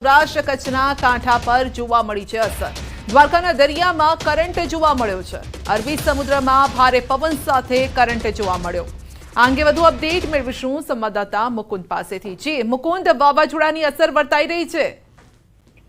સૌરાષ્ટ્ર કચ્છના કાંઠા પર જોવા મળી છે અસર। દ્વારકાના દરિયામાં કરંટ જોવા મળ્યો છે। અરબી સમુદ્રમાં ભારે પવન સાથે કરંટ જોવા મળ્યો। આ અંગે વધુ અપડેટ મેળવીશું સંવાદદાતા મુકુંદ પાસેથી। જી મુકુંદ, વાવાઝોડાની અસર વર્તાઈ રહી છે?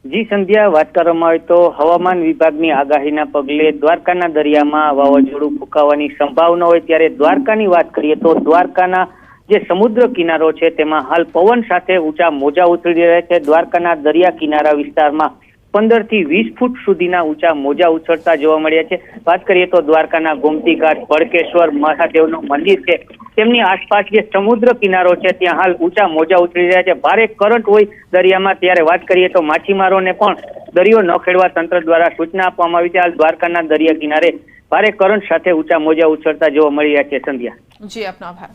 જી સંધ્યા, વાત કરવામાં આવે તો હવામાન વિભાગની આગાહીના પગલે દ્વારકાના દરિયામાં વાવાઝોડું ફૂંકાવાની સંભાવના હોય ત્યારે દ્વારકાની વાત કરીએ તો દ્વારકાના જે સમુદ્ર કિનારો છે તેમાં હાલ પવન સાથે ઊંચા મોજા ઉછળી રહ્યા છે। દ્વારકાના દરિયા કિનારા વિસ્તારમાં 15 થી 20 ફૂટ સુધીના ઊંચા મોજા ઉછળતા જોવા મળ્યા છે। વાત કરીએ તો દ્વારકાના ગોમતી ઘાટ, ભડકેશ્વર મહાદેવનું મંદિર છે તેમની આસપાસ જે સમુદ્ર કિનારો છે ત્યાં હાલ ઊંચા મોજા ઉછળી રહ્યા છે। ભારે કરંટ હોય દરિયામાં ત્યારે વાત કરીએ તો માછીમારોને પણ દરિયો ન ખેડવા તંત્ર દ્વારા સૂચના આપવામાં આવી છે। હાલ દ્વારકાના દરિયા કિનારે ભારે કરંટ સાથે ઊંચા મોજા ઉછળતા જોવા મળી રહ્યા છે। સંધ્યા જી, આપનો આભાર।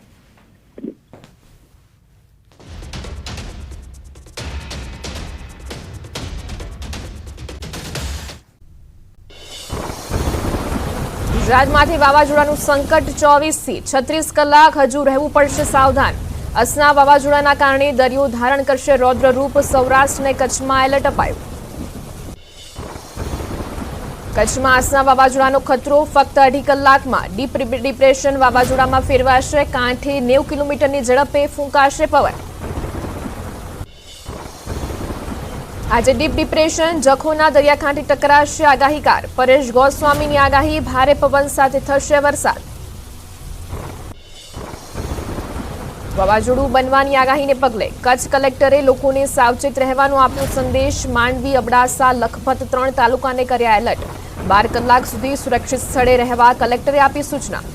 ગુજરાતમાંથી વાવાઝોડાનું સંકટ 24 થી 36 કલાક હજુ રહેવું પડશે સાવધાન। અસના વાવાઝોડાના કારણે દરિયો ધારણ કરશે રૌદ્ર રૂપ। સૌરાષ્ટ્ર અને કચ્છમાં એલર્ટ અપાયું। કચ્છમાં અસના વાવાઝોડાનો ખતરો ફક્ત 2.5 કલાકમાં ડીપ ડિપ્રેશન વાવાઝોડામાં ફેરવાશે। કાંઠે 90 કિલોમીટરની ઝડપે ફૂંકાશે પવન। આજે ડીપ ડિપ્રેશન જખૌના દરિયાકાંઠે ટકરાશે। આગાહીકાર પરેશ ગોસ્વામીની આગાહી, ભારે પવન સાથે થશે વરસાદ। વાવાઝોડું બનવાની આગાહીને પગલે કચ્છ કલેક્ટરે લોકોને સાવચેત રહેવાનો આપ્યો સંદેશ। માંડવી, અબડાસા, લખપત 3 તાલુકાને કર્યા એલર્ટ। 12 કલાક સુધી સુરક્ષિત સ્થળે રહેવા કલેક્ટરે આપી સૂચના।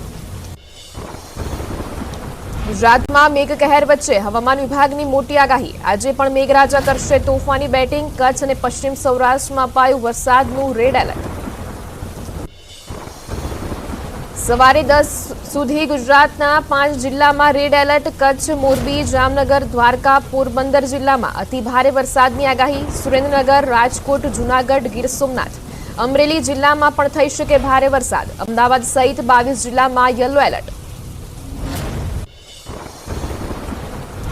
ગુજરાતમાં મેઘકહેર વચ્ચે હવામાન વિભાગની મોટી આગાહી। આજે પણ મેઘરાજા કરશે તોફાની બેટિંગ। કચ્છ અને પશ્ચિમ સૌરાષ્ટ્રમાં અપાયું વરસાદનું રેડ એલર્ટ। સવારે 10 સુધી ગુજરાતના 5 જિલ્લામાં રેડ એલર્ટ। કચ્છ, મોરબી, જામનગર, દ્વારકા, પોરબંદર જિલ્લામાં અતિ ભારે વરસાદની આગાહી। સુરેન્દ્રનગર, રાજકોટ, જૂનાગઢ, ગીર સોમનાથ, અમરેલી જિલ્લામાં પણ થઈ શકે ભારે વરસાદ। અમદાવાદ સહિત 22 જિલ્લામાં યલો એલર્ટ।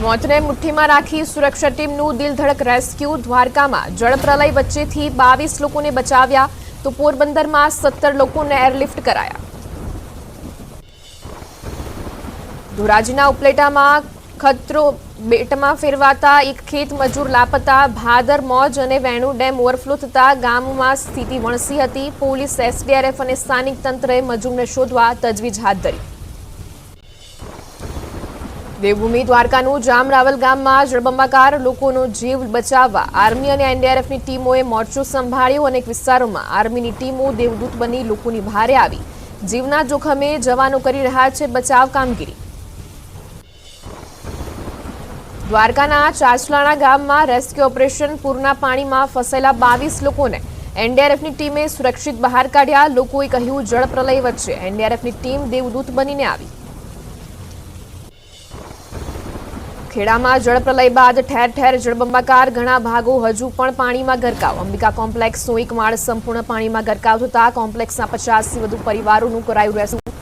મોતને મુઠ્ઠીમાં રાખી સુરક્ષા ટીમનું દિલધડક રેસ્ક્યુ। દ્વારકામાં જળપ્રલય વચ્ચેથી 22 લોકોને બચાવ્યા તો પોરબંદરમાં 17 લોકોને એરલિફ્ટ કરાયા। ધોરાજીના ઉપલેટામાં ખતરો બેટમાં ફેરવાતા એક ખેત મજૂર લાપતા। ભાદર, મોજ અને વેણુ ડેમ ઓવરફ્લો થતા ગામમાં સ્થિતિ વણસી હતી। પોલીસ, એસડીઆરએફ અને સ્થાનિક તંત્રએ મજૂરને શોધવા તજવીજ હાથ ધરી। દેવભૂમિ દ્વારકાનું જામરાવલ ગામમાં જળબંબાકાર। લોકોનો જીવ બચાવવા આર્મી અને એનડીઆરએફની ટીમોએ મોરચો સંભાળ્યો। અનેક વિસ્તારોમાં આર્મીની ટીમો દેવદૂત બની લોકોની ભારે આવી। જીવના જોખમે જવાનો કરી રહ્યા છે બચાવ કામગીરી। દ્વારકાના ચાચલાણા ગામમાં રેસ્ક્યુ ઓપરેશન। પૂરના પાણીમાં ફસાયેલા 22 લોકોને એનડીઆરએફની ટીમે સુરક્ષિત બહાર કાઢ્યા। લોકોએ કહ્યું, જળપ્રલય વચ્ચે એનડીઆરએફની ટીમ દેવદૂત બનીને આવી। ખેડામાં જળપ્રલય બાદ ઠેર ઠેર જળબંબાકાર। ઘણા ભાગો હજુ પણ પાણીમાં ગરકાવ। અંબિકા કોમ્પ્લેક્સનો એક માળ સંપૂર્ણ પાણીમાં ગરકાવ થતા કોમ્પ્લેક્સના 50 થી વધુ પરિવારોનું કરાયું રેસ્ક્યુ।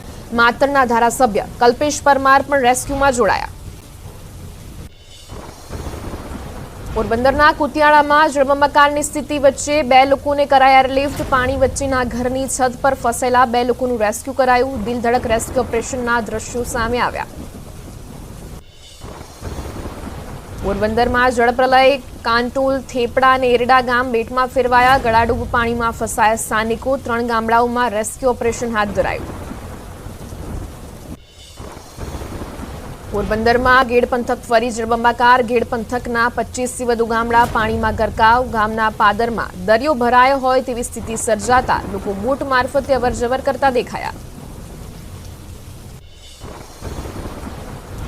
માતરના ધારાસભ્ય કલ્પેશ પરમાર પણ રેસ્ક્યુમાં જોડાયા। પોરબંદરના કુતિયાણામાં જળબંબાકારની સ્થિતિ વચ્ચે 2 લોકોને કરાયા એરલિફ્ટ। પાણી વચ્ચેના ઘરની છત પર ફસાયેલા 2 લોકોનું રેસ્ક્યુ કરાયું। દિલધડક રેસ્ક્યુ ઓપરેશનના દ્રશ્યો સામે આવ્યા। પોરબંદરમાં જળપ્રલય। કાંટોલ, થેપડા અને એરડા ગામ બેટમાં ફેરવાયા। ગળાડૂબ પાણીમાં ફસાયા સ્થાનિકો। 3 ગામડાઓમાં રેસ્ક્યુ ઓપરેશન હાથ ધરાયું। પોરબંદરમાં ગેડ પંથક ફરી જળબંબાકાર। ગેડ પંથકના 25 થી વધુ ગામડા પાણીમાં ગરકાવ। ગામના પાદરમાં દરિયો ભરાયો હોય તેવી સ્થિતિ સર્જાતા લોકો બોટ મારફતે અવરજવર કરતા દેખાયા।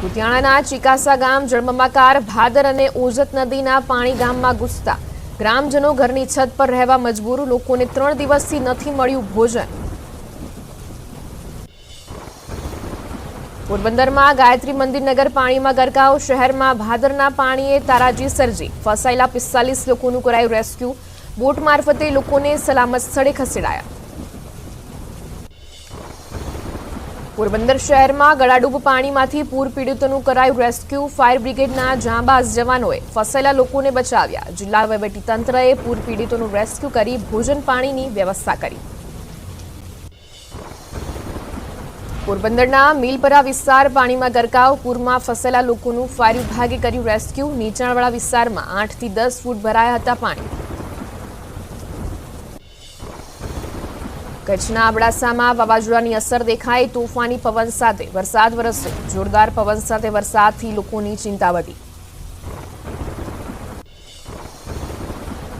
કુતિયાણાના ચિકાસા ગામ જળબંબાકાર। ભાદર અને ઓજત નદીના પાણી ગામમાં ઘૂસતા ગ્રામજનો ઘરની છત પર રહેવા મજબૂર। લોકોને 3 દિવસથી નથી મળ્યું ભોજન। પોરબંદરમાં ગાયત્રી મંદિર નગર પાણીમાં ગરકાવ। શહેરમાં ભાદરના પાણીએ તારાજી સર્જી। ફસાયેલા 45 લોકોનું કરાયું રેસ્ક્યુ। બોટ મારફતે લોકોને સલામત સ્થળે ખસેડાયા। પોરબંદર શહેરમાં ગળાડૂબ પાણીમાંથી પૂર પીડિતોનું કરાયું રેસ્ક્યુ. ફાયર બ્રિગેડના જાંબાઝ જવાનોએ ફસાયેલા લોકોને બચાવ્યા. જિલ્લા વહીવટીતંત્રએ પૂર પીડિતોનું રેસ્ક્યુ કરી ભોજન પાણીની વ્યવસ્થા કરી. પોરબંદરના મિલપરા વિસ્તાર પાણીમાં ગરકાવ. પૂરમાં ફસાયેલા લોકોનું ફાયર વિભાગે કર્યું રેસ્ક્યુ. નીચાણવાળા વિસ્તારમાં 8 થી 10 ફૂટ ભરાયા હતા પાણી. કચ્છના અબડાસામાં વાવાઝોડાની અસર દેખાઈ. તોફાની પવન સાથે વરસાદ વરસ્યો. જોરદાર પવન સાથે વરસાદથી લોકોની ચિંતા વધી.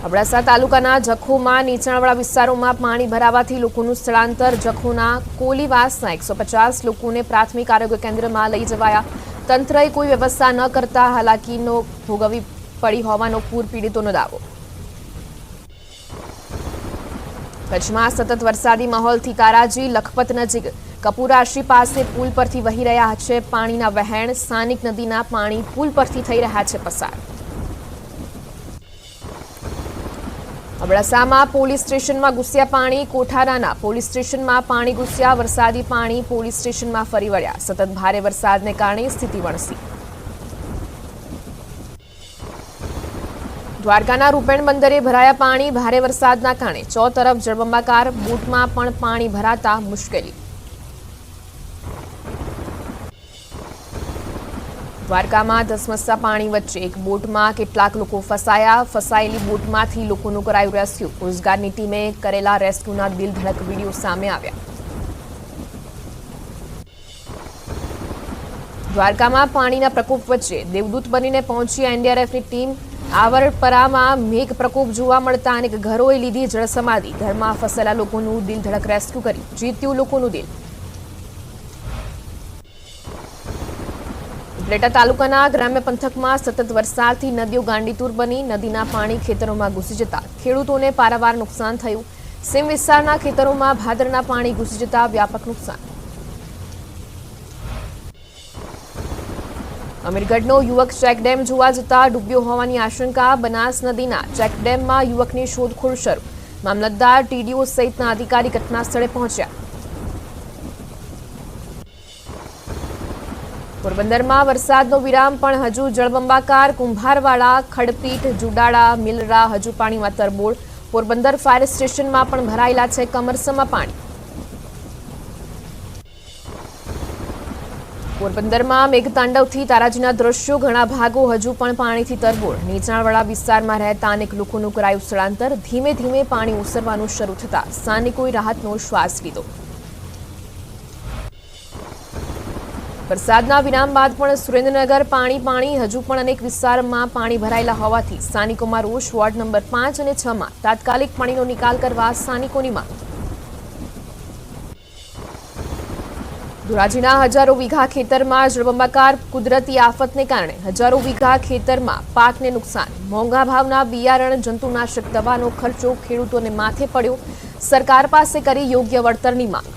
અબડાસા તાલુકાના જખોમાં નીચાણવાળા વિસ્તારોમાં પાણી ભરાવાથી લોકોનું સ્થળાંતર. જખોના કોલીવાસના 150 લોકોને પ્રાથમિક આરોગ્ય કેન્દ્રમાં લઈ જવાયા. તંત્રએ કોઈ વ્યવસ્થા ન કરતા હાલાકીનો ભોગવવી પડી હોવાનો પૂર પીડિતોનો દાવો. કચ્છમાં સતત વરસાદી માહોલથી તારાજી. લખપત નજીક કપુરાશી પાસે પુલ પરથી વહી રહ્યા છે પાણીના વહેણ. સ્થાનિક નદીના પાણી પુલ પરથી થઈ રહ્યા છે પસાર. અબડાસામાં પોલીસ સ્ટેશનમાં ઘૂસ્યા પાણી. કોઠારાના પોલીસ સ્ટેશનમાં પાણી ઘૂસ્યા. વરસાદી પાણી પોલીસ સ્ટેશનમાં ફરી વળ્યા. સતત ભારે વરસાદને કારણે સ્થિતિ વણસી. દ્વારકાના રૂપેણ બંદરે ભરાયા પાણી. ભારે વરસાદના કારણે ચોતરફ જળબંબાકાર. બોટમાં પણ પાણી ભરાતા મુશ્કેલી. દ્વારકામાં ધસમસતા પાણી વચ્ચે એક બોટમાં કેટલાક લોકો ફસાયા. ફસાયેલી બોટમાંથી લોકોનું કરાયું રેસ્ક્યુ. રોજગારની ટીમે કરેલા રેસ્ક્યુના દિલધડક વિડીયો સામે આવ્યા. દ્વારકામાં પાણીના પ્રકોપ વચ્ચે દેવદૂત બનીને પહોંચી એનડીઆરએફની ટીમ. આવરપરામાં મેઘ પ્રકોપ જોવા મળતા અનેક ઘરોએ લીધી જળસમાધિ. ઘરમાં ફસાયેલા લોકોનું દિલધડક રેસ્ક્યુ કરી જીત્યું લોકોનું દિલ. ઉપલેટા તાલુકાના ગ્રામ્ય પંથકમાં સતત વરસાદથી નદીઓ ગાંડીતુર બની. નદીના પાણી ખેતરોમાં ઘૂસી જતા ખેડૂતોને પારાવાર નુકસાન થયું. સીમ વિસ્તારના ખેતરોમાં ભાદરના પાણી ઘૂસી જતા વ્યાપક નુકસાન. અમીરગઢનો યુવક ચેકડેમ જોવા જતા ડૂબ્યો હોવાની આશંકા. બનાસ નદીના ચેકડેમમાં યુવકની શોધખોળ શરૂ. મામલતદાર, ટીડીઓ સહિતના અધિકારી ઘટના સ્થળે પહોંચ્યા. પોરબંદરમાં વરસાદનો વિરામ પણ હજુ જળબંબાકાર. કુંભારવાડા, ખડપીટ, જુડાળા, મિલરા હજુ પાણીમાં તરબોળ. પોરબંદર ફાયર સ્ટેશનમાં પણ ભરાયેલા છે કમરસમાં પાણી. પોરબંદરમાં મેઘતાંડવથી તારાજીના દ્રશ્યો. ઘણા ભાગો હજુ પણ પાણીથી તરબોળ. નીચાણવાળા વિસ્તારમાં રહેતા અનેક લોકોનું કરાયું સ્થળાંતર. ધીમે ધીમે પાણી ઓસરવાનું શરૂ થતા સ્થાનિકોએ રાહતનો શ્વાસ લીધો. વરસાદના વિરામ બાદ પણ સુરેન્દ્રનગર પાણી. હજુ પણ અનેક વિસ્તારમાં પાણી ભરાયેલા હોવાથી સ્થાનિકોમાં રોષ. વોર્ડ નંબર 5 અને 6 માં તાત્કાલિક પાણીનો નિકાલ કરવા સ્થાનિકોની માંગ. ધોરાજીના હજારો વીઘા ખેતરમાં જળબંબાકાર. કુદરતી આફતને કારણે હજારો વીઘા ખેતરમાં પાકને નુકસાન. મોંઘા ભાવના બિયારણ, જંતુનાશક દવાનો ખર્ચો ખેડૂતોને માથે પડ્યો. સરકાર પાસે કરી યોગ્ય વળતરની માંગ.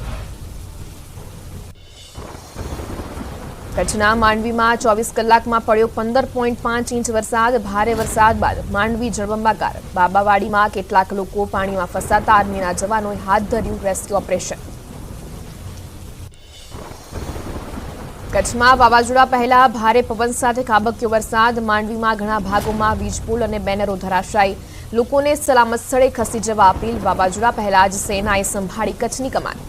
કચ્છના માંડવીમાં 24 કલાકમાં પડ્યો 15.5 ઇંચ વરસાદ. ભારે વરસાદ બાદ માંડવી જળબંબાકાર. બાબાવાડીમાં કેટલાક લોકો પાણીમાં ફસાતા આર્મીના જવાનોએ હાથ ધર્યું રેસ્ક્યુ ઓપરેશન. કચ્છમાં વાવાઝોડા પહેલા ભારે પવન સાથે ખાબક્યો વરસાદ. માંડવીમાં ઘણા ભાગોમાં વીજપોલ અને બેનરો ધરાશાયી. લોકોને સલામત સ્થળે ખસી જવા અપીલ. વાવાઝોડા પહેલા જ સેનાએ સંભાળી કચ્છની કમાન.